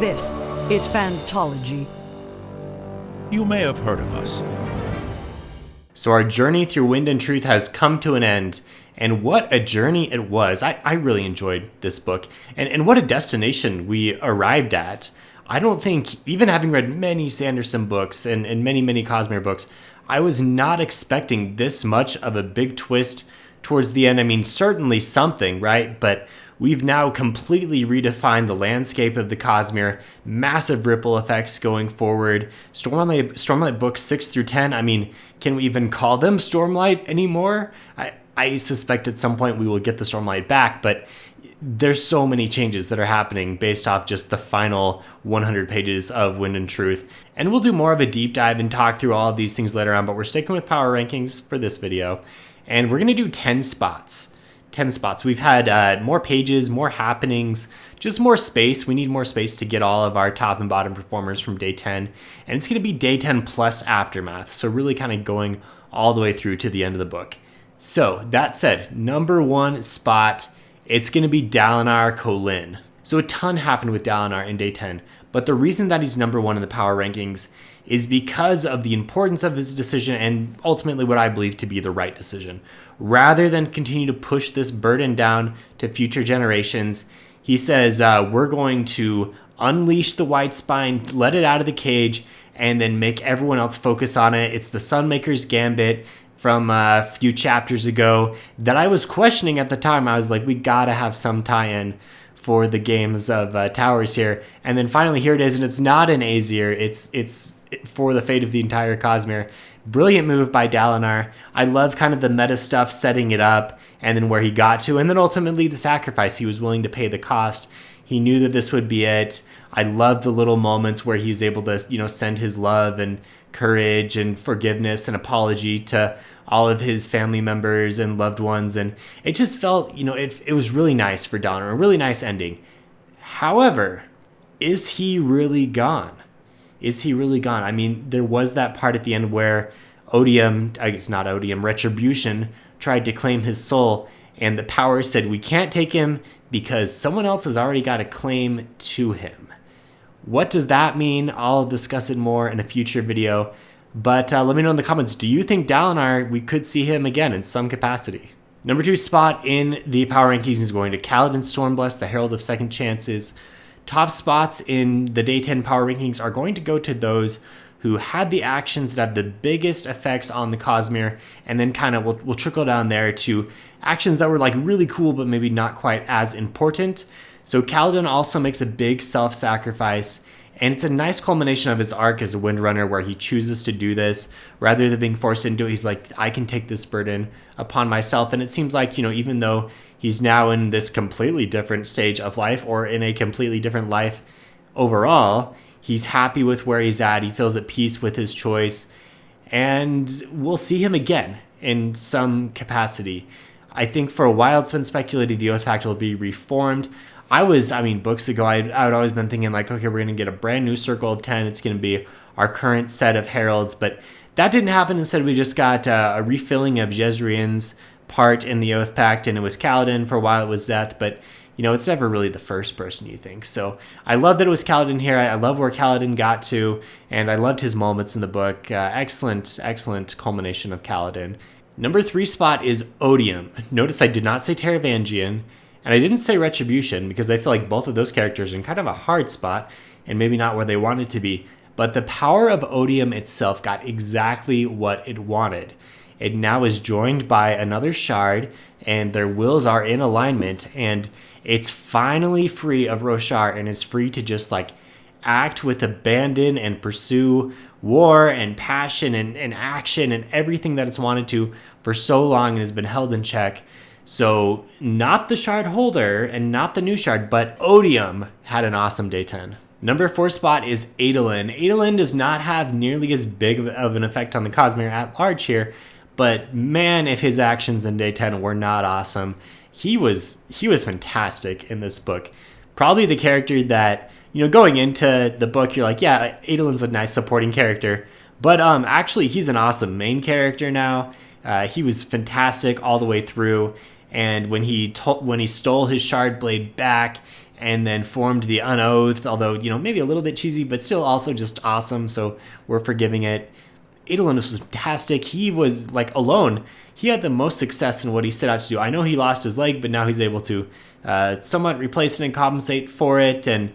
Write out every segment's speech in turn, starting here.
This is Phantology. You may have heard of us. So our journey through Wind and Truth has come to an end, and what a journey it was. I really enjoyed this book, and what a destination we arrived at. I don't think, even having read many Sanderson books and many Cosmere books, I was not expecting this much of a big twist towards the end. I mean, certainly something, right? But we've now completely redefined the landscape of the Cosmere, massive ripple effects going forward. Stormlight books 6 through 10, I mean, can we even call them Stormlight anymore? I suspect at some point we will get the Stormlight back, but there's so many changes that are happening based off just the final 100 pages of Wind and Truth. And we'll do more of a deep dive and talk through all of these things later on, but we're sticking with power rankings for this video. And we're going to do 10 spots. 10 spots. We've had more pages, more happenings, just more space. We need more space to get all of our top and bottom performers from day 10. And it's going to be day 10 plus Aftermath. So really kind of going all the way through to the end of the book. So that said, number 1 spot, it's going to be Dalinar Kholin. So a ton happened with Dalinar in day 10. But the reason that he's number 1 in the power rankings is because of the importance of his decision and ultimately what I believe to be the right decision. Rather than continue to push this burden down to future generations, he says, we're going to unleash the White Spine, let it out of the cage, and then make everyone else focus on it. It's the Sunmaker's Gambit from a few chapters ago that I was questioning at the time. I was like, we gotta have some tie-in for the games of Towers here. And then finally here it is, and it's not an Aesir, it's for the fate of the entire Cosmere. Brilliant move by Dalinar. I love kind of the meta stuff, setting it up, and then where he got to, and then ultimately the sacrifice. He was willing to pay the cost. He knew that this would be it. I love the little moments where he's able to, send his love and courage and forgiveness and apology to all of his family members and loved ones. And it just felt, it was really nice for Dalinar, a really nice ending. However, is he really gone? Is he really gone? I mean, there was that part at the end where Retribution tried to claim his soul, and the power said, we can't take him because someone else has already got a claim to him. What does that mean? I'll discuss it more in a future video, but let me know in the comments, do you think Dalinar, we could see him again in some capacity? Number 2 spot in the power rankings is going to Kaladin Stormblessed, the Herald of Second Chances. Top spots in the day 10 power rankings are going to go to those who had the actions that have the biggest effects on the Cosmere, and then kind of we'll trickle down there to actions that were like really cool but maybe not quite as important. So Kaladin also makes a big self-sacrifice, and it's a nice culmination of his arc as a Windrunner where he chooses to do this rather than being forced into it. He's like, I can take this burden upon myself. And it seems like, even though he's now in this completely different stage of life, or in a completely different life overall, he's happy with where he's at. He feels at peace with his choice, and we'll see him again in some capacity. I think for a while it's been speculated the Oath Pact will be reformed. Books ago, I'd always been thinking like, okay, we're going to get a brand new Circle of 10. It's going to be our current set of heralds, but that didn't happen. Instead, we just got a refilling of Jezrien's part in the Oath Pact, and it was Kaladin. For a while, it was Szeth, but it's never really the first person you think. So I love that it was Kaladin here. I love where Kaladin got to, and I loved his moments in the book. Excellent culmination of Kaladin. Number 3 spot is Odium. Notice I did not say Taravangian, and I didn't say Retribution because I feel like both of those characters are in kind of a hard spot and maybe not where they wanted to be. But the power of Odium itself got exactly what it wanted. It now is joined by another shard, and their wills are in alignment, and it's finally free of Roshar and is free to just act with abandon and pursue war and passion and action and everything that it's wanted to for so long and has been held in check. So not the shard holder and not the new shard, but Odium had an awesome day 10. Number 4 spot is Adolin. Adolin does not have nearly as big of an effect on the Cosmere at large here, but man, if his actions in day 10 were not awesome. He was fantastic in this book. Probably the character that, going into the book, you're like, yeah, Adolin's a nice supporting character, but actually he's an awesome main character now. He was fantastic all the way through. And when he stole his shard blade back and then formed the Unoathed, although, maybe a little bit cheesy, but still also just awesome, so we're forgiving it. Adolin was fantastic. He was, alone. He had the most success in what he set out to do. I know he lost his leg, but now he's able to somewhat replace it and compensate for it, and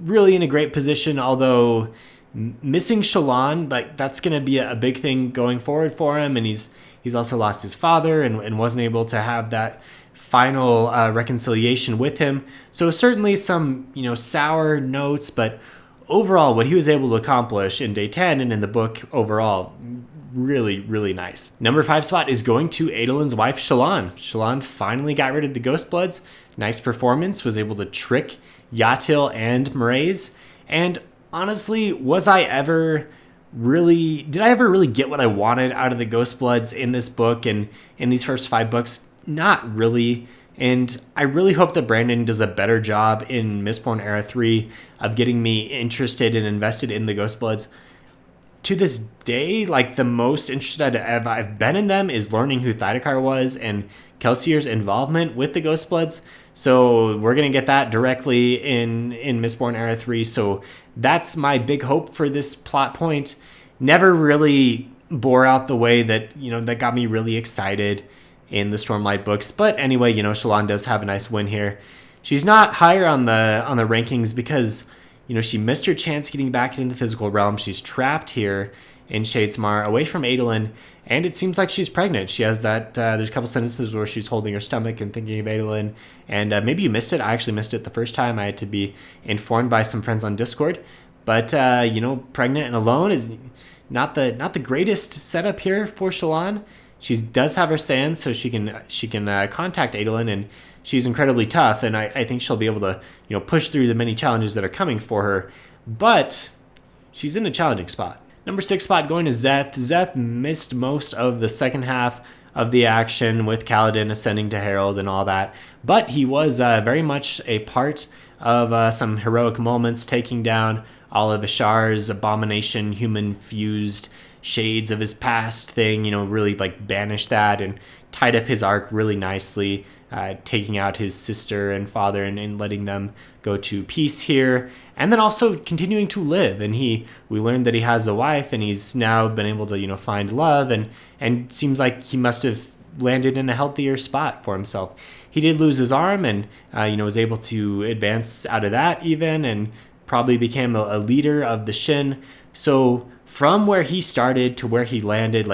really in a great position, although missing Shallan, that's going to be a big thing going forward for him, and he's also lost his father and wasn't able to have that final reconciliation with him. So certainly some, sour notes, but overall, what he was able to accomplish in day 10 and in the book overall, really, really nice. Number 5 spot is going to Adolin's wife, Shallan. Shallan finally got rid of the Ghostbloods. Nice performance, was able to trick Yatil and Mraize. And honestly, did I ever really get what I wanted out of the Ghostbloods in this book and in these first 5 books? Not really. And I really hope that Brandon does a better job in Mistborn Era 3 of getting me interested and invested in the Ghostbloods. To this day, the most interested I've been in them is learning who Thydakar was and Kelsier's involvement with the Ghostbloods. So we're going to get that directly in Mistborn Era 3. So that's my big hope for this plot point. Never really bore out the way that, that got me really excited in the Stormlight books. But anyway, Shallan does have a nice win here. She's not higher on the rankings because, she missed her chance getting back into the physical realm. She's trapped here in Shadesmar, away from Adolin, and it seems like she's pregnant. She has that, there's a couple sentences where she's holding her stomach and thinking of Adolin, and maybe you missed it. I actually missed it the first time. I had to be informed by some friends on Discord. But, pregnant and alone is not the greatest setup here for Shallan. She does have her sands, so she can contact Adolin, and she's incredibly tough, and I think she'll be able to push through the many challenges that are coming for her. But she's in a challenging spot. Number 6 spot going to Szeth. Szeth missed most of the second half of the action with Kaladin ascending to Herald and all that, but he was very much a part of some heroic moments, taking down all of Ashar's abomination, human-fused shades of his past thing, really banished that and tied up his arc really nicely, taking out his sister and father and letting them go to peace here, and then also continuing to live. And we learned that he has a wife, and he's now been able to find love, and seems like he must have landed in a healthier spot for himself. He did lose his arm, and was able to advance out of that even, and probably became a leader of the Shin. So from where he started to where he landed,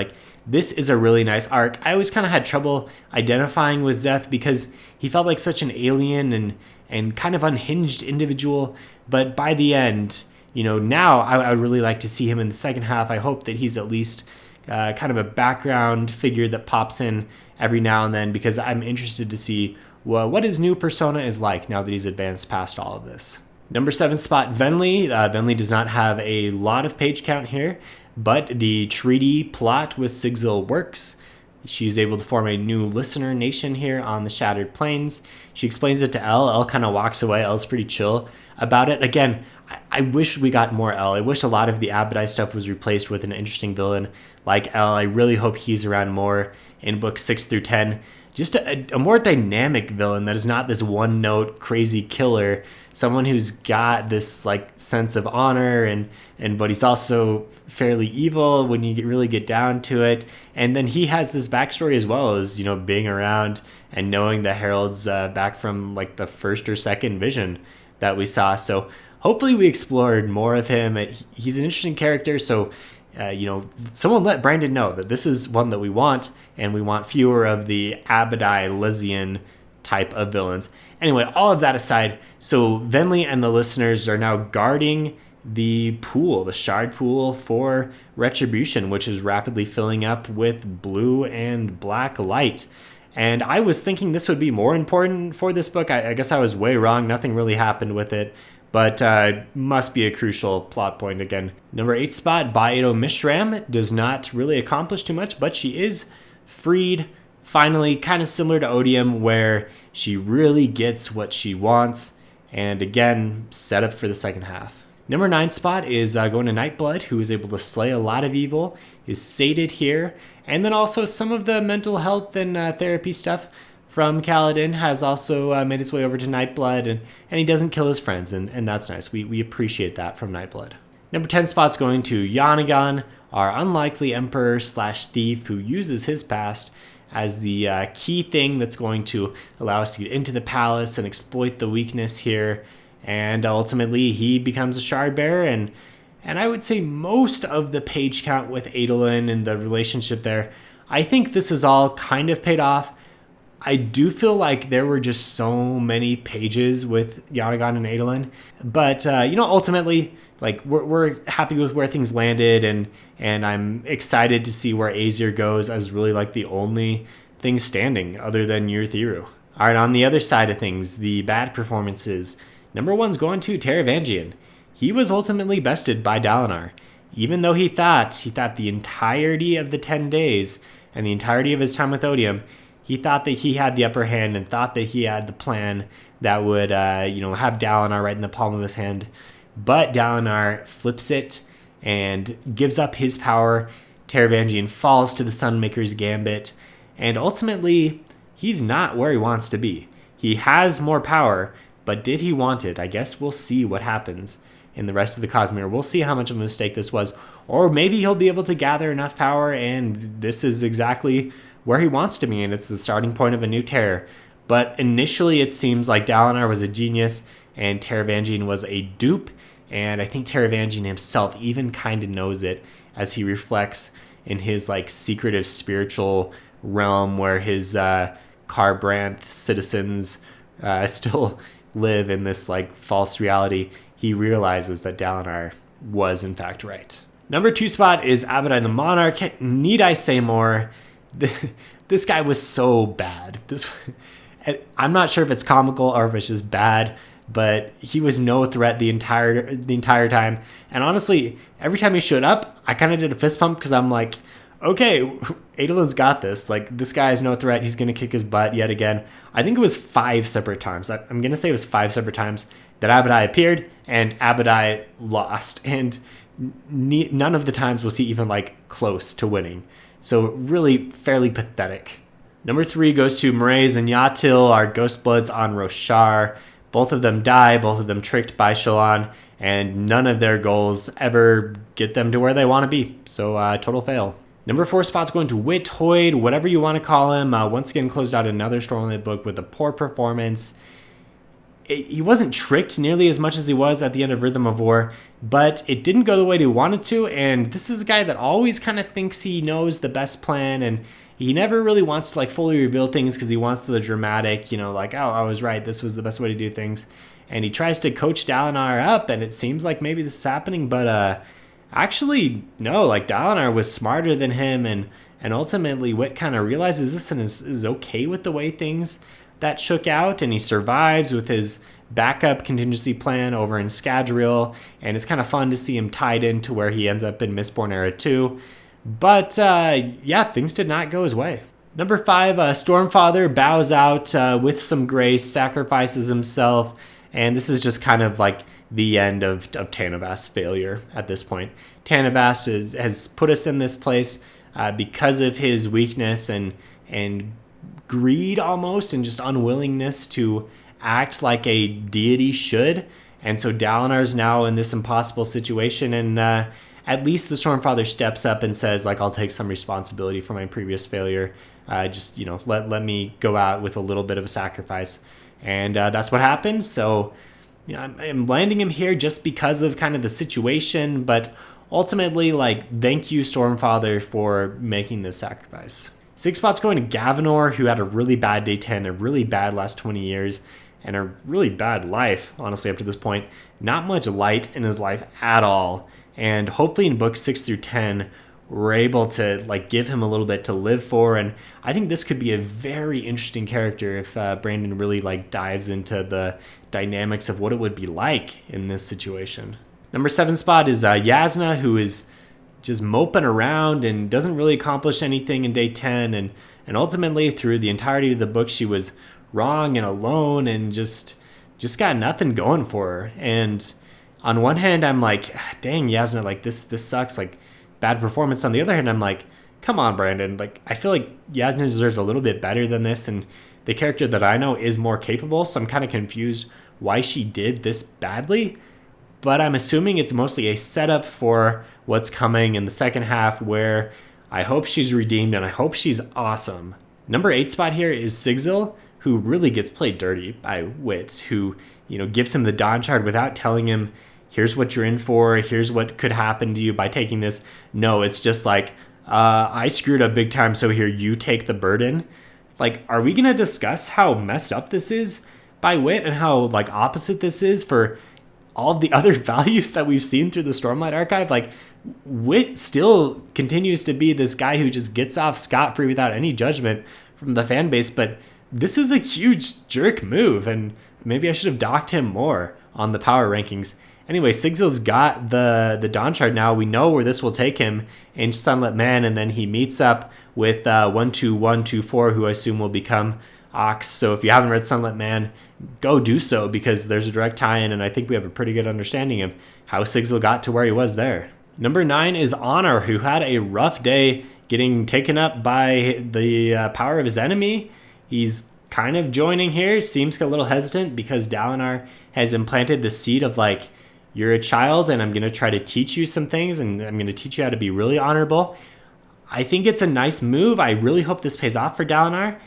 this is a really nice arc. I always kind of had trouble identifying with Szeth because he felt like such an alien and kind of unhinged individual. But by the end, now I would really like to see him in the second half. I hope that he's at least kind of a background figure that pops in every now and then, because I'm interested to see what his new persona is like now that he's advanced past all of this. Number 7 spot, Venli. Venli does not have a lot of page count here, but the treaty plot with Sigzil works. She's able to form a new listener nation here on the Shattered Plains. She explains it to Elle. Elle kind of walks away. Elle's pretty chill about it. Again, I wish we got more Elle. I wish a lot of the Abadai stuff was replaced with an interesting villain like Elle. I really hope he's around more in books 6 through 10. Just a more dynamic villain that is not this one-note crazy killer. Someone who's got this sense of honor and but he's also fairly evil when you really get down to it. And then he has this backstory as well as being around and knowing the Herald's back from the first or second vision that we saw. So hopefully we explored more of him. He's an interesting character. So someone let Brandon know that this is one that we want, and we want fewer of the Abadai Lysian type of villains. Anyway, all of that aside, so Venli and the listeners are now guarding the pool, the shard pool for retribution, which is rapidly filling up with blue and black light. And I was thinking this would be more important for this book. I guess I was way wrong. Nothing really happened with it, but must be a crucial plot point again. Number 8 spot, Baedo Mishram does not really accomplish too much, but she is freed. Finally, kind of similar to Odium, where she really gets what she wants, and again, set up for the second half. Number 9 spot is going to Nightblood, who is able to slay a lot of evil, is sated here, and then also some of the mental health and therapy stuff from Kaladin has also made its way over to Nightblood, and he doesn't kill his friends, and that's nice. We appreciate that from Nightblood. Number 10 spot's going to Yanagan, our unlikely emperor/thief who uses his past as the key thing that's going to allow us to get into the palace and exploit the weakness here. And ultimately, he becomes a shard bearer, and I would say most of the page count with Adolin and the relationship there, I think this is all kind of paid off. I do feel like there were just so many pages with Yanagan and Adolin, but ultimately, like we're happy with where things landed, and I'm excited to see where Aesir goes as really like the only thing standing other than Yurthiru. All right, on the other side of things, the bad performances. Number 1's going to Taravangian. He was ultimately bested by Dalinar, even though he thought the entirety of the 10 days and the entirety of his time with Odium. He thought that he had the upper hand and thought that he had the plan that would, have Dalinar right in the palm of his hand. But Dalinar flips it and gives up his power. Taravangian falls to the Sunmaker's gambit. And ultimately, he's not where he wants to be. He has more power, but did he want it? I guess we'll see what happens in the rest of the Cosmere. We'll see how much of a mistake this was. Or maybe he'll be able to gather enough power, and this is exactly where he wants to be, and it's the starting point of a new terror. But initially it seems like Dalinar was a genius and Taravangian was a dupe, and I think Taravangian himself even kind of knows it as he reflects in his like secretive spiritual realm where his Kharbranth citizens still live in this like false reality. He realizes that Dalinar was in fact right. Number 2 spot is Abadai the Monarch. Need I say more? This guy was so bad. I'm not sure if it's comical or if it's just bad, but he was no threat the entire time. And honestly, every time he showed up, I kind of did a fist pump because I'm like, okay, Adolin's got this. Like, this guy is no threat. He's going to kick his butt yet again. I think it was 5 separate times. I'm going to say it was 5 separate times that Abadai appeared and Abadai lost. And none of the times was he even like close to winning. So really fairly pathetic. Number 3 goes to Mraize and Yatil, our Ghost Bloods on Roshar. Both of them die, both of them tricked by Shallan, and none of their goals ever get them to where they want to be. So total fail. Number 4 spot's going to Withoid, whatever you want to call him. Once again, closed out another Stormlight book with a poor performance. He wasn't tricked nearly as much as he was at the end of Rhythm of War, but it didn't go the way he wanted to, and this is a guy that always kind of thinks he knows the best plan, and he never really wants to like fully reveal things because he wants the dramatic, like, oh, I was right, this was the best way to do things. And he tries to coach Dalinar up, and it seems like maybe this is happening, but actually, no, like Dalinar was smarter than him, and ultimately Wit kind of realizes this and is okay with the way things that shook out, and he survives with his backup contingency plan over in Scadrial, and it's kind of fun to see him tied into where he ends up in Mistborn Era 2. But things did not go his way. Number 5, Stormfather bows out with some grace, sacrifices himself, and this is just kind of like the end of Tanavast's failure at this point. Tanavast has put us in this place because of his weakness and greed almost, and just unwillingness to act like a deity should. And so Dalinar's now in this impossible situation, and at least the Stormfather steps up and says, like, I'll take some responsibility for my previous failure. Let me go out with a little bit of a sacrifice. And that's what happens. So I'm landing him here just because of kind of the situation, but ultimately, like, thank you, Stormfather, for making this sacrifice. 6 spot's going to Gavinor, who had a really bad day 10, a really bad last 20 years, and a really bad life, honestly, up to this point. Not much light in his life at all. And hopefully in books 6 through 10, we're able to like give him a little bit to live for. And I think this could be a very interesting character if Brandon really like dives into the dynamics of what it would be like in this situation. Number 7 spot is Yasna, who is just moping around and doesn't really accomplish anything in day 10. And ultimately through the entirety of the book, she was wrong and alone and just got nothing going for her. And on one hand, I'm like, dang, Yasna, like this sucks, like bad performance. On the other hand, I'm like, come on, Brandon. Like, I feel like Yasna deserves a little bit better than this. And the character that I know is more capable, so I'm kind of confused why she did this badly. But I'm assuming it's mostly a setup for what's coming in the second half, where I hope she's redeemed and I hope she's awesome. Number 8 spot here is Sigzil, who really gets played dirty by Wit, who, gives him the Dawn Shard without telling him, here's what you're in for, here's what could happen to you by taking this. No, it's just like, I screwed up big time, so here, you take the burden. Like, are we going to discuss how messed up this is by Wit and how, like, opposite this is for all the other values that we've seen through the Stormlight Archive? Like, Wit still continues to be this guy who just gets off scot-free without any judgment from the fan base, but this is a huge jerk move, and maybe I should have docked him more on the power rankings. Anyway, Sigzil's got the Dawn Shard now. We know where this will take him in Sunlit Man, and then he meets up with 12124, who I assume will become Ox. So if you haven't read Sunlit Man, go do so, because there's a direct tie-in, and I think we have a pretty good understanding of how Sigzil got to where he was there. Number 9 is Honor, who had a rough day getting taken up by the power of his enemy. He's kind of joining here, seems a little hesitant because Dalinar has implanted the seed of, like, you're a child and I'm going to try to teach you some things and I'm going to teach you how to be really honorable. I think it's a nice move. I really hope this pays off for Dalinar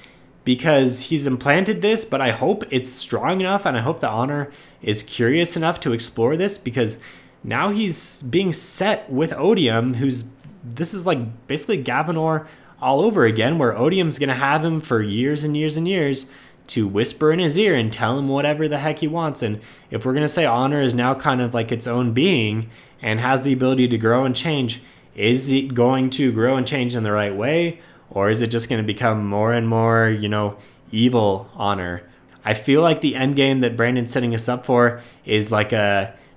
because he's implanted this, but I hope it's strong enough and I hope the Honor is curious enough to explore this, because now he's being set with Odium, this is like basically Gavinor all over again, where Odium's going to have him for years and years and years to whisper in his ear and tell him whatever the heck he wants. And if we're going to say Honor is now kind of like its own being and has the ability to grow and change, is it going to grow and change in the right way? Or is it just going to become more and more, evil Honor? I feel like the end game that Brandon's setting us up for is like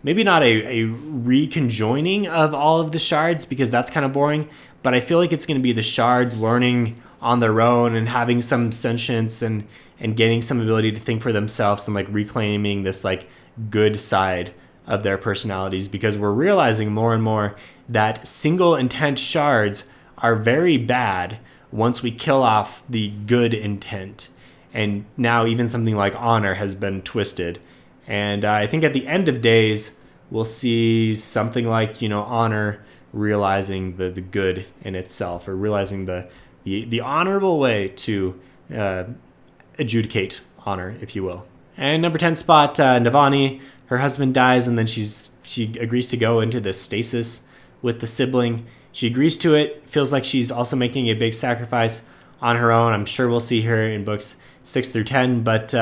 maybe not a reconjoining of all of the shards, because that's kind of boring, but I feel like it's going to be the shards learning on their own and having some sentience and gaining some ability to think for themselves and like reclaiming this like good side of their personalities, because we're realizing more and more that single intent shards are very bad once we kill off the good intent. And now even something like Honor has been twisted. And I think at the end of days, we'll see something like, Honor realizing the good in itself, or realizing the honorable way to adjudicate honor, if you will. And number 10 spot, Navani, her husband dies, and then she agrees to go into the stasis with the sibling. She agrees to it, feels like she's also making a big sacrifice on her own. I'm sure we'll see her in books 6 through 10, but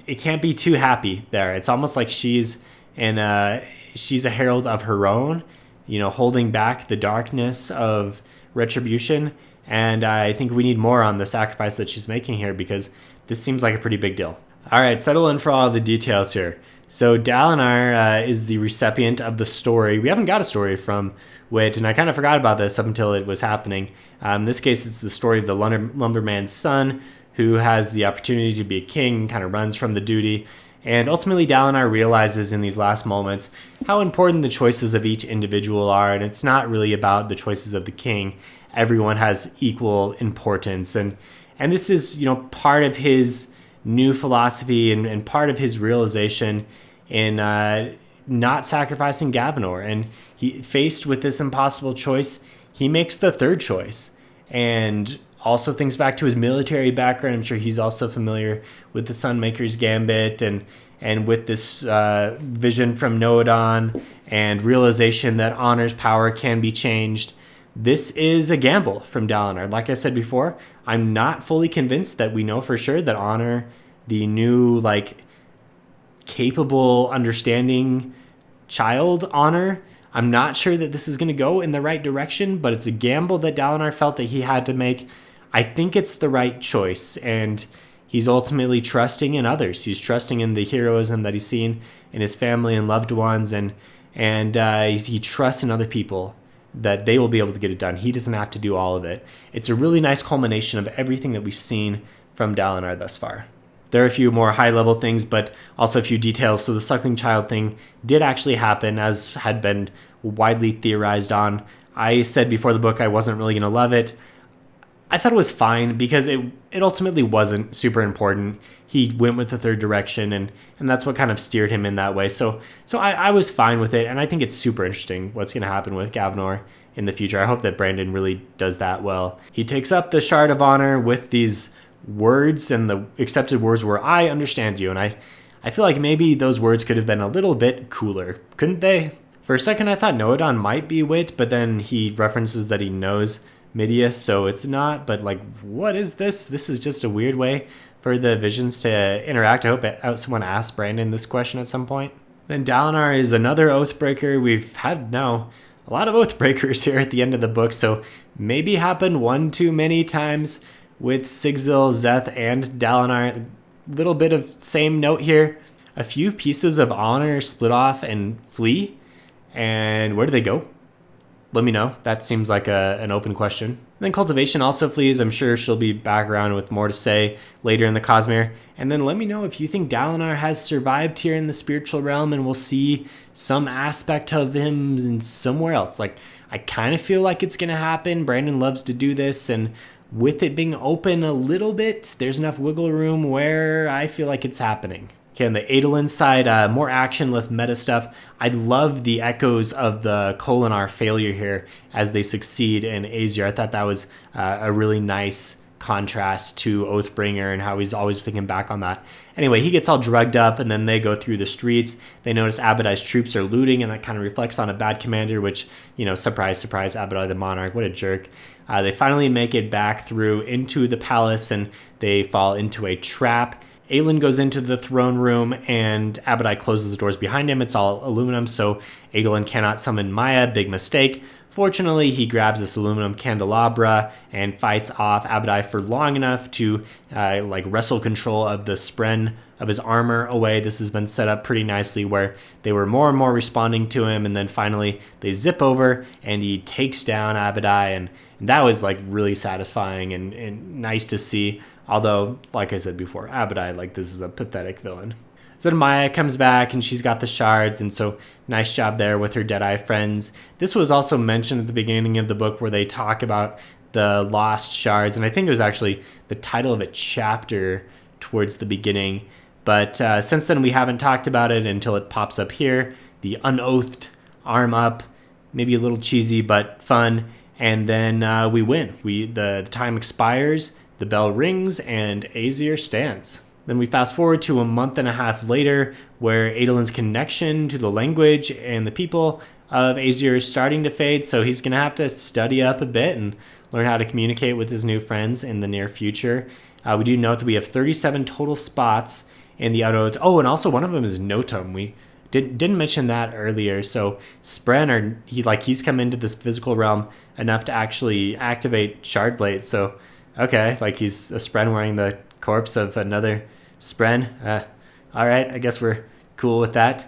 it can't be too happy there. It's almost like she's a herald of her own, holding back the darkness of retribution. And I think we need more on the sacrifice that she's making here, because this seems like a pretty big deal. All right, settle in for all the details here. So Dalinar is the recipient of the story. We haven't got a story from Wit, and I kind of forgot about this up until it was happening. In this case, it's the story of the lumberman's son, who has the opportunity to be a king, kind of runs from the duty. And ultimately, Dalinar realizes in these last moments how important the choices of each individual are, and it's not really about the choices of the king. Everyone has equal importance, and this is part of his new philosophy and part of his realization in not sacrificing Gavinor. And he, faced with this impossible choice, he makes the third choice, and also thinks back to his military background. I'm sure he's also familiar with the Sunmaker's Gambit and with this vision from Noadon and realization that Honor's power can be changed. This is a gamble from Dalinar. Like I said before, I'm not fully convinced that we know for sure that Honor, the new, capable, understanding child Honor, I'm not sure that this is going to go in the right direction, but it's a gamble that Dalinar felt that he had to make. I think it's the right choice, and he's ultimately trusting in others. He's trusting in the heroism that he's seen in his family and loved ones, and he trusts in other people that they will be able to get it done. He doesn't have to do all of it. It's a really nice culmination of everything that we've seen from Dalinar thus far. There are a few more high-level things, but also a few details. So the suckling child thing did actually happen, as had been widely theorized on. I said before the book I wasn't really going to love it. I thought it was fine because it ultimately wasn't super important. He went with the third direction, and that's what kind of steered him in that way. So I was fine with it, and I think it's super interesting what's going to happen with Gavnor in the future. I hope that Brandon really does that well. He takes up the Shard of Honor with these words, and the accepted words were, "I understand you," and I feel like maybe those words could have been a little bit cooler, couldn't they? For a second, I thought Noadon might be wit, but then he references that he knows Midius, so it's not. But like, what is this? This is just a weird way for the visions to interact. I hope someone asked Brandon this question at some point. Then Dalinar is another Oathbreaker. We've had now a lot of Oathbreakers here at the end of the book, so maybe happened one too many times with Sigzil, Szeth, and Dalinar. Little bit of same note here. A few pieces of honor split off and flee. And where do they go? Let me know. That seems like an open question. And then Cultivation also flees. I'm sure she'll be back around with more to say later in the Cosmere. And then let me know if you think Dalinar has survived here in the spiritual realm and we'll see some aspect of him in somewhere else. Like, I kind of feel like it's going to happen. Brandon loves to do this, and with it being open a little bit, there's enough wiggle room where I feel like it's happening. Okay, on the Adolin side, more action, less meta stuff. I love the echoes of the Kholinar failure here as they succeed in Aesir. I thought that was a really nice contrast to Oathbringer and how he's always thinking back on that. Anyway, he gets all drugged up, and then they go through the streets. They notice Abadai's troops are looting, and that kind of reflects on a bad commander, which, surprise, surprise, Abadai the Monarch, what a jerk. They finally make it back through into the palace, and they fall into a trap. Aelin goes into the throne room, and Abadai closes the doors behind him. It's all aluminum, so Adolin cannot summon Maya. Big mistake. Fortunately, he grabs this aluminum candelabra and fights off Abadai for long enough to wrestle control of the spren of his armor away. This has been set up pretty nicely where they were more and more responding to him, and then finally they zip over and he takes down Abadai, and that was really satisfying and nice to see. Although, like I said before, Abadai, this is a pathetic villain. So then Maya comes back, and she's got the shards, and so nice job there with her Deadeye friends. This was also mentioned at the beginning of the book where they talk about the lost shards, and I think it was actually the title of a chapter towards the beginning. But since then, we haven't talked about it until it pops up here. The unoathed arm up, maybe a little cheesy, but fun. And then we win. The time expires, the bell rings, and Aesir stands. Then we fast forward to a month and a half later, where Adolin's connection to the language and the people of Aesir is starting to fade, so he's going to have to study up a bit and learn how to communicate with his new friends in the near future. We do note that we have 37 total spots in the Unoathed. Oh, and also one of them is Notum. We didn't mention that earlier. So Spren, he's come into this physical realm enough to actually activate Shard Blade. So, okay, he's a Spren wearing the corpse of another Spren. All right, I guess we're cool with that.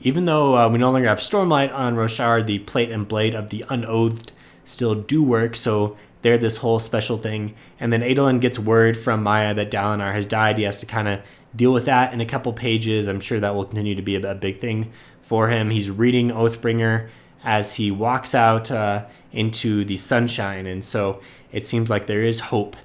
Even though we no longer have Stormlight on Roshar, the plate and blade of the Unoathed still do work, so they're this whole special thing. And then Adolin gets word from Maya that Dalinar has died. He has to kind of deal with that in a couple pages. I'm sure that will continue to be a big thing for him. He's reading Oathbringer as he walks out into the sunshine, and so it seems like there is hope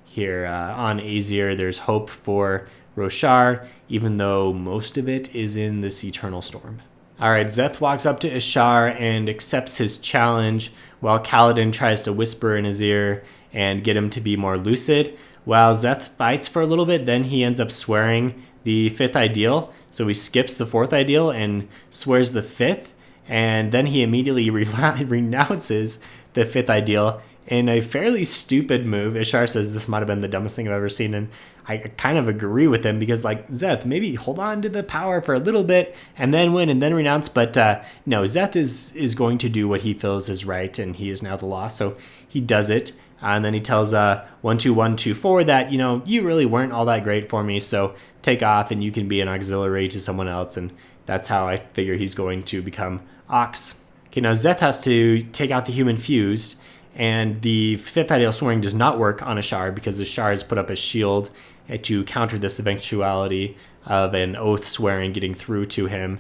here on Aesir. There's hope for Roshar, even though most of it is in this eternal storm. All right, Szeth walks up to Ishar and accepts his challenge, while Kaladin tries to whisper in his ear and get him to be more lucid. While Szeth fights for a little bit, then he ends up swearing the fifth ideal. So he skips the fourth ideal and swears the fifth, and then he immediately renounces the fifth ideal in a fairly stupid move. Ishar says this might have been the dumbest thing I've ever seen, and I kind of agree with him, because Szeth, maybe hold on to the power for a little bit and then win and then renounce, but no, Szeth is going to do what he feels is right, and he is now the law, so he does it. And then he tells 12124 that, you really weren't all that great for me, so take off and you can be an auxiliary to someone else, and that's how I figure he's going to become Ox. Okay, now Szeth has to take out the human fused, and the fifth ideal swearing does not work on Ishar because the Ishar has put up a shield to counter this eventuality of an oath swearing getting through to him.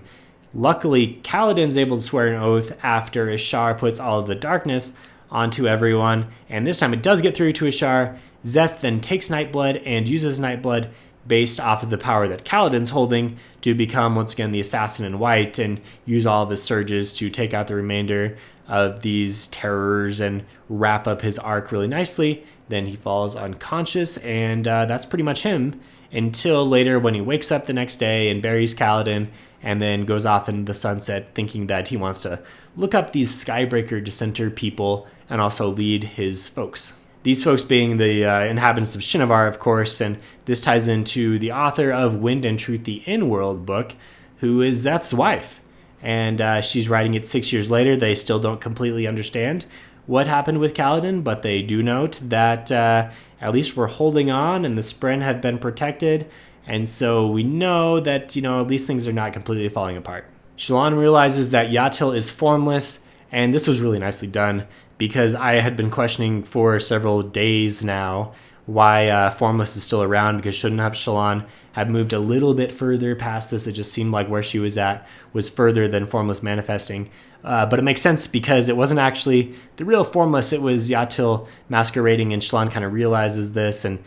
Luckily, Kaladin's able to swear an oath after Ishar puts all of the darkness onto everyone. And this time it does get through to Ishar. Zeth then takes Nightblood and uses Nightblood based off of the power that Kaladin's holding to become, once again, the assassin in white and use all of his surges to take out the remainder of these terrors and wrap up his arc really nicely. Then he falls unconscious, and that's pretty much him until later when he wakes up the next day and buries Kaladin and then goes off into the sunset thinking that he wants to look up these Skybreaker Dissenter people and also lead his folks. These folks being the inhabitants of Shinovar, of course, and this ties into the author of Wind and Truth, the In-World book, who is Zeth's wife. And she's writing it 6 years later. They still don't completely understand what happened with Kaladin, but they do note that at least we're holding on and the Spren have been protected. And so we know that, at least things are not completely falling apart. Shallan realizes that Yatil is formless, and this was really nicely done because I had been questioning for several days now why Formless is still around, because shouldn't have Shallan have moved a little bit further past this? It just seemed like where she was at was further than Formless manifesting. But it makes sense because it wasn't actually the real Formless. It was Yatil masquerading, and Shallan kind of realizes this and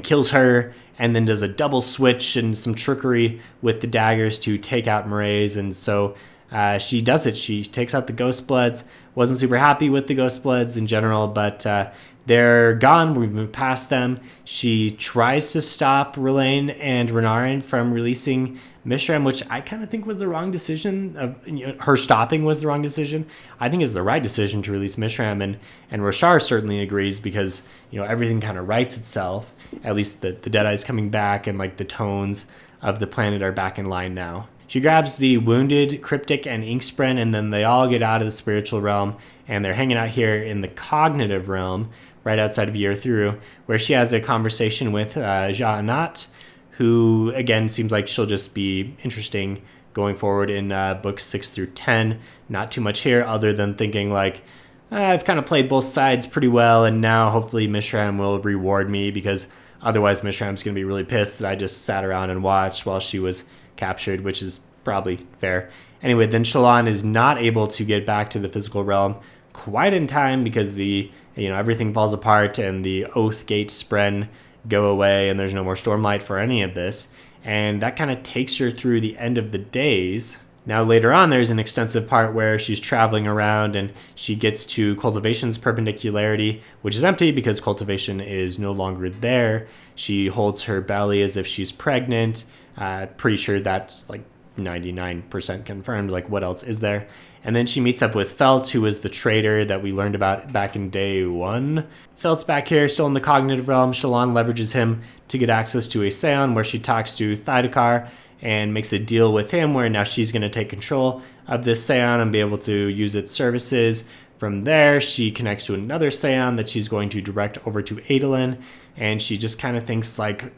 kills her, and then does a double switch and some trickery with the daggers to take out Mraize. And so she does it. She takes out the Ghost Bloods. Wasn't super happy with the Ghost Bloods in general, but they're gone. We've moved past them. She tries to stop R'Lain and Renarin from releasing Mishram, which I kind of think was the wrong decision. Her stopping was the wrong decision. I think it's the right decision to release Mishram, and Roshar certainly agrees because everything kind of rights itself. At least the Deadeye's coming back, and like the tones of the planet are back in line now. She grabs the wounded Cryptic and Inkspren, and then they all get out of the spiritual realm, and they're hanging out here in the cognitive realm, right outside of Yerthru, where she has a conversation with Ja'anat, who, again, seems like she'll just be interesting going forward in books 6 through 10. Not too much here, other than thinking like, I've kind of played both sides pretty well, and now hopefully Mishram will reward me, because otherwise Mishram's going to be really pissed that I just sat around and watched while she was captured, which is probably fair. Anyway, then Shallan is not able to get back to the physical realm quite in time because everything falls apart and the Oath Gate Spren go away and there's no more Stormlight for any of this. And that kind of takes her through the end of the days. Now later on, there's an extensive part where she's traveling around and she gets to Cultivation's perpendicularity, which is empty because Cultivation is no longer there. She holds her belly as if she's pregnant. Pretty sure that's like 99% confirmed. Like, what else is there? And then she meets up with Felt, who was the traitor that we learned about back in day 1. Felt's back here, still in the cognitive realm. Shallan leverages him to get access to a Seon where she talks to Thydakar and makes a deal with him where now she's going to take control of this Seon and be able to use its services. From there, she connects to another Seon that she's going to direct over to Adolin, and she just kind of thinks like,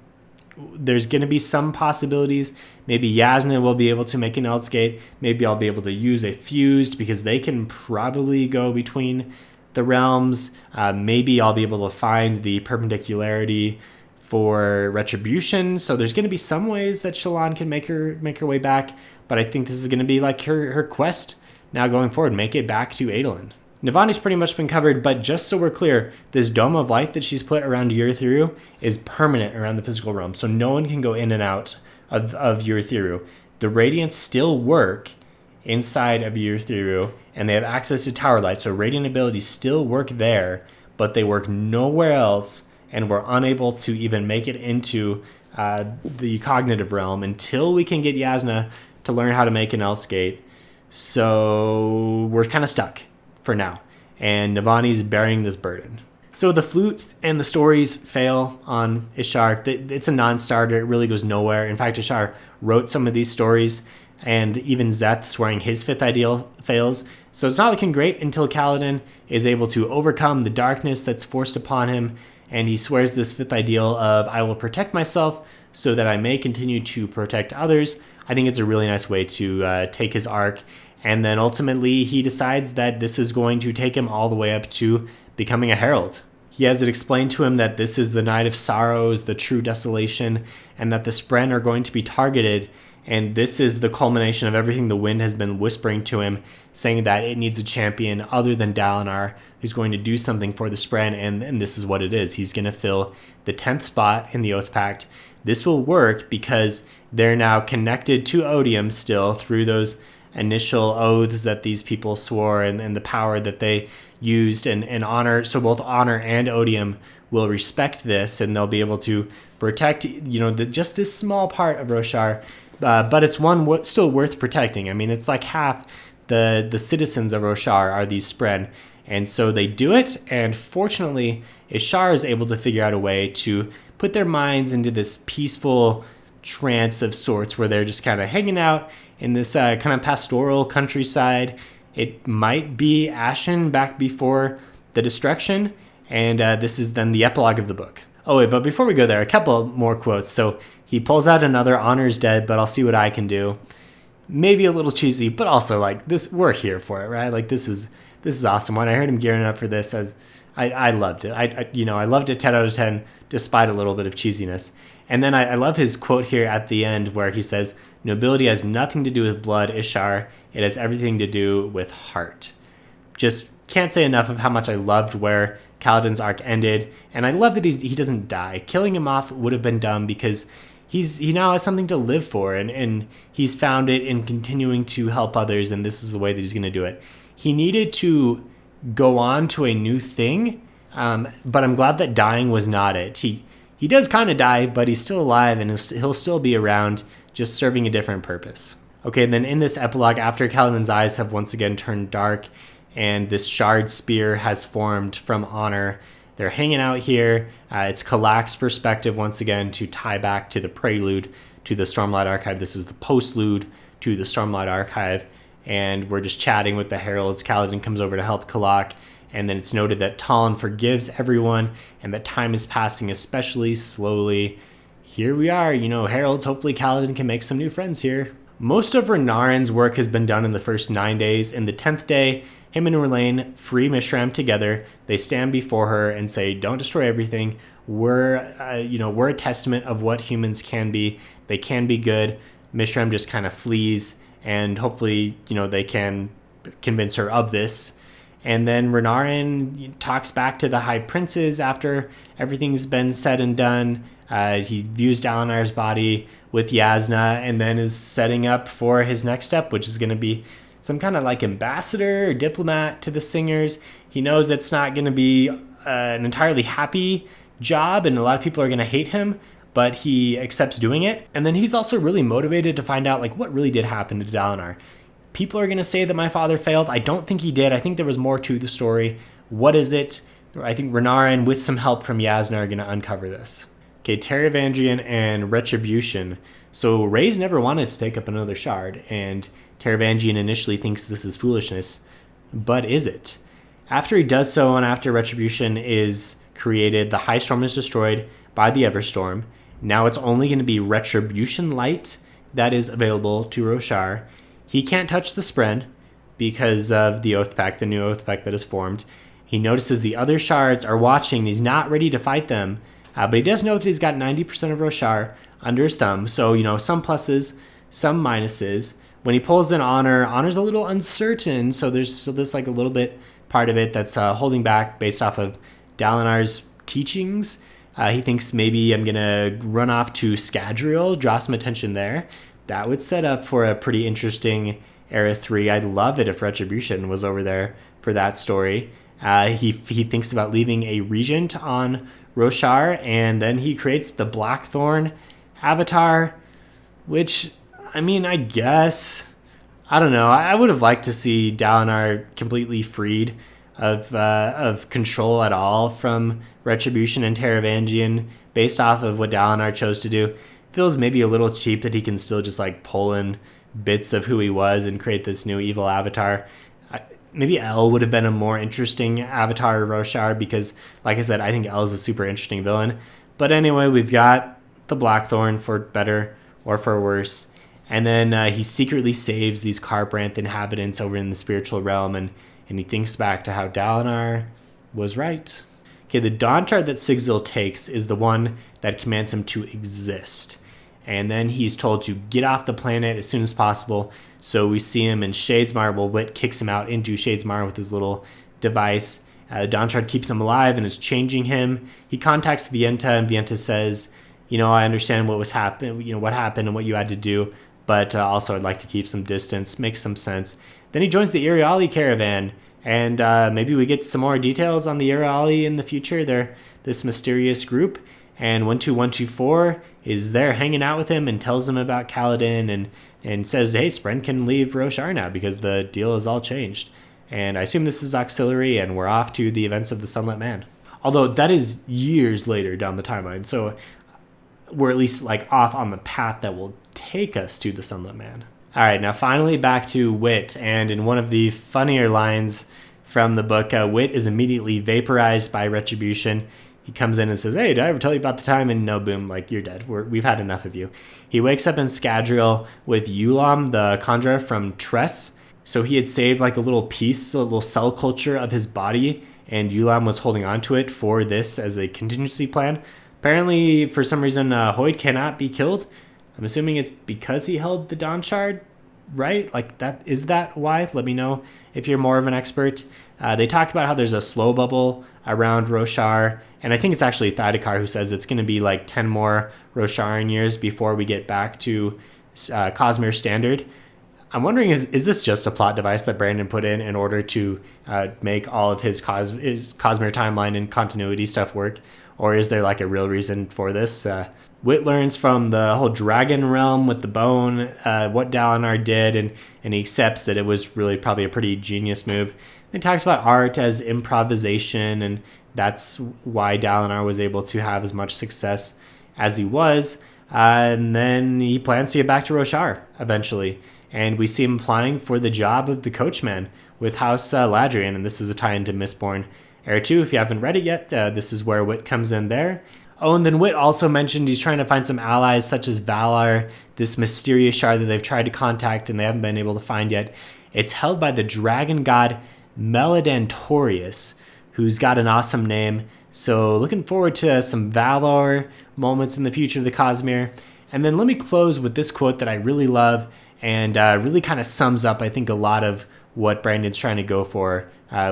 there's going to be some possibilities. Maybe Yasna will be able to make an Elfsgate. Maybe I'll be able to use a Fused because they can probably go between the realms. Maybe I'll be able to find the perpendicularity for Retribution. So there's going to be some ways that Shallan can make her way back. But I think this is going to be like her quest now going forward. Make it back to Adolin. Navani's pretty much been covered, but just so we're clear, this Dome of Light that she's put around Yerthru is permanent around the physical realm, so no one can go in and out of Yerthru. The Radiants still work inside of Yerthru, and they have access to Tower Light, so Radiant abilities still work there, but they work nowhere else, and we're unable to even make it into the cognitive realm until we can get Yasna to learn how to make an Elfsgate. So we're kind of stuck for now, and Navani's bearing this burden. So the flute and the stories fail on Ishar. It's a non-starter. It really goes nowhere. In fact, Ishar wrote some of these stories, and even Szeth swearing his fifth ideal fails. So it's not looking great until Kaladin is able to overcome the darkness that's forced upon him, and he swears this fifth ideal of, I will protect myself so that I may continue to protect others. I think it's a really nice way to take his arc. And then ultimately he decides that this is going to take him all the way up to becoming a herald. He has it explained to him that this is the night of sorrows, the true desolation, and that the Spren are going to be targeted. And this is the culmination of everything the wind has been whispering to him, saying that it needs a champion other than Dalinar who's going to do something for the Spren, and this is what it is. He's going to fill the 10th spot in the Oath Pact. This will work because they're now connected to Odium still through those initial oaths that these people swore and the power that they used and honor. So both Honor and Odium will respect this, and they'll be able to protect, just this small part of Roshar. But it's one still worth protecting. I mean, it's like half the citizens of Roshar are these Spren. And so they do it, and fortunately, Ishar is able to figure out a way to put their minds into this peaceful trance of sorts where they're just kind of hanging out in this kind of pastoral countryside. It might be Ashen back before the destruction, and this is then the epilogue of the book. Oh wait, but before we go there, a couple more quotes. So he pulls out another Honor's dead, but I'll see what I can do. Maybe a little cheesy, but also like this, we're here for it, right? Like this is awesome. When I heard him gearing up for this, I loved it. I loved it 10 out of 10, despite a little bit of cheesiness. And then I love his quote here at the end where he says, "Nobility has nothing to do with blood, Ishar. It has everything to do with heart." Just can't say enough of how much I loved where Kaladin's arc ended. And I love that he doesn't die. Killing him off would have been dumb because he now has something to live for, and he's found it in continuing to help others, and this is the way that he's going to do it. He needed to go on to a new thing, but I'm glad that dying was not it. He does kind of die, but he's still alive, and he'll still be around, just serving a different purpose. Okay, and then in this epilogue, after Kaladin's eyes have once again turned dark, and this shard spear has formed from Honor, they're hanging out here. It's Kalak's perspective once again to tie back to the prelude to the Stormlight Archive. This is the postlude to the Stormlight Archive. And we're just chatting with the heralds. Kaladin comes over to help Kalak, and then it's noted that Talon forgives everyone and that time is passing especially slowly. Here we are, heralds. Hopefully Kaladin can make some new friends here. Most of Renarin's work has been done in the first 9 days. In the 10th day, him and R'lain free Mishram together. They stand before her and say, "Don't destroy everything. We're a testament of what humans can be. They can be good." Mishram just kind of flees. And hopefully, they can convince her of this. And then Renarin talks back to the High Princes after everything's been said and done. He views Dalinar's body with Yasna and then is setting up for his next step, which is going to be some kind of like ambassador or diplomat to the Singers. He knows it's not going to be an entirely happy job, and a lot of people are going to hate him, but he accepts doing it. And then he's also really motivated to find out what really did happen to Dalinar. People are going to say that my father failed. I don't think he did. I think there was more to the story. What is it? I think Renarin, with some help from Yasna, are going to uncover this. Okay, Teravandrian and Retribution. So Ray's never wanted to take up another shard, and Teravandrian initially thinks this is foolishness, but is it? After he does so, and after Retribution is created, the High Storm is destroyed by the Everstorm. Now it's only going to be Retribution Light that is available to Roshar. He can't touch the Spren because of the Oath Pact, the new Oath Pact that is formed. He notices the other shards are watching. He's not ready to fight them, but he does know that he's got 90% of Roshar under his thumb. So, some pluses, some minuses. When he pulls in Honor's a little uncertain. So there's this a little bit part of it that's holding back based off of Dalinar's teachings. He thinks maybe I'm going to run off to Scadrial, draw some attention there. That would set up for a pretty interesting Era 3. I'd love it if Retribution was over there for that story. He thinks about leaving a regent on Roshar, and then he creates the Blackthorn avatar, which, I guess, I don't know. I would have liked to see Dalinar completely freed of control at all from Retribution and Teravandrian based off of what Dalinar chose to do. Feels maybe a little cheap that he can still just pull in bits of who he was and create this new evil avatar. Maybe El would have been a more interesting avatar of Roshar because, like I said, I think El is a super interesting villain. But anyway, we've got the Blackthorn, for better or for worse. And then he secretly saves these Kharbranth inhabitants over in the spiritual realm, and he thinks back to how Dalinar was right. Okay, the Dawn Chart that Sigzil takes is the one that commands him to exist. and then he's told to get off the planet as soon as possible. So we see him in Shadesmar. Well, Wit kicks him out into Shadesmar with his little device. The Dawnshard keeps him alive and is changing him. He contacts Vienta, and Vienta says, I understand what happened and what you had to do, but also I'd like to keep some distance. Makes some sense. Then he joins the Iriali caravan, and maybe we get some more details on the Iriali in the future. They're this mysterious group, and 12124 is there hanging out with him and tells him about Kaladin and says, hey, Spren can leave Roshar now because the deal has all changed. And I assume this is auxiliary, and we're off to the events of the Sunlit Man. Although that is years later down the timeline, so we're at least off on the path that will take us to the Sunlit Man. All right, now finally back to Wit, and in one of the funnier lines from the book, Wit is immediately vaporized by Retribution. He comes in and says, hey, did I ever tell you about the time? And no, boom, you're dead. We've had enough of you. He wakes up in Scadrial with Ulam, the Conjurer from Tress. So he had saved a little piece, a little cell culture of his body, and Ulam was holding on to it for this as a contingency plan. Apparently, for some reason, Hoyd cannot be killed. I'm assuming it's because he held the Dawnshard, right? Is that why? Let me know if you're more of an expert. They talk about how there's a slow bubble around Roshar, and I think it's actually Thydekar who says it's going to be 10 more Rosharan years before we get back to Cosmere Standard. I'm wondering, is this just a plot device that Brandon put in order to make all of his Cosmere timeline and continuity stuff work? Or is there a real reason for this? Wit learns from the whole dragon realm with the bone what Dalinar did, and he accepts that it was really probably a pretty genius move. He talks about art as improvisation, and that's why Dalinar was able to have as much success as he was. And then he plans to get back to Roshar eventually. And we see him applying for the job of the coachman with House Ladrian, and this is a tie into Mistborn Heir 2. If you haven't read it yet, this is where Wit comes in there. Oh, and then Wit also mentioned he's trying to find some allies such as Valar, this mysterious shard that they've tried to contact and they haven't been able to find yet. It's held by the dragon god Meladantorius, who's got an awesome name. So looking forward to some Valar moments in the future of the Cosmere. And then let me close with this quote that I really love and really kind of sums up, I think, a lot of what Brandon's trying to go for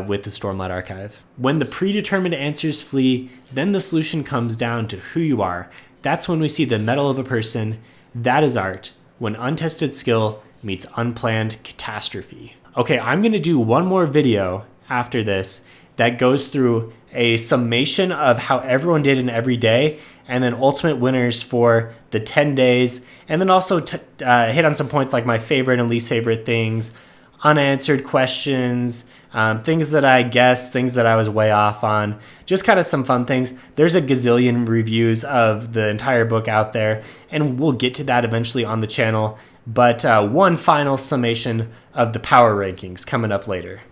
with the Stormlight Archive. When the predetermined answers flee, then the solution comes down to who you are. That's when we see the mettle of a person. That is art, when untested skill meets unplanned catastrophe. Okay, I'm going to do one more video after this that goes through a summation of how everyone did in every day, and then ultimate winners for the 10 days, and then also hit on some points like my favorite and least favorite things, unanswered questions, things that I guessed, things that I was way off on, just kind of some fun things. There's a gazillion reviews of the entire book out there, and we'll get to that eventually on the channel, but one final summation of the power rankings coming up later.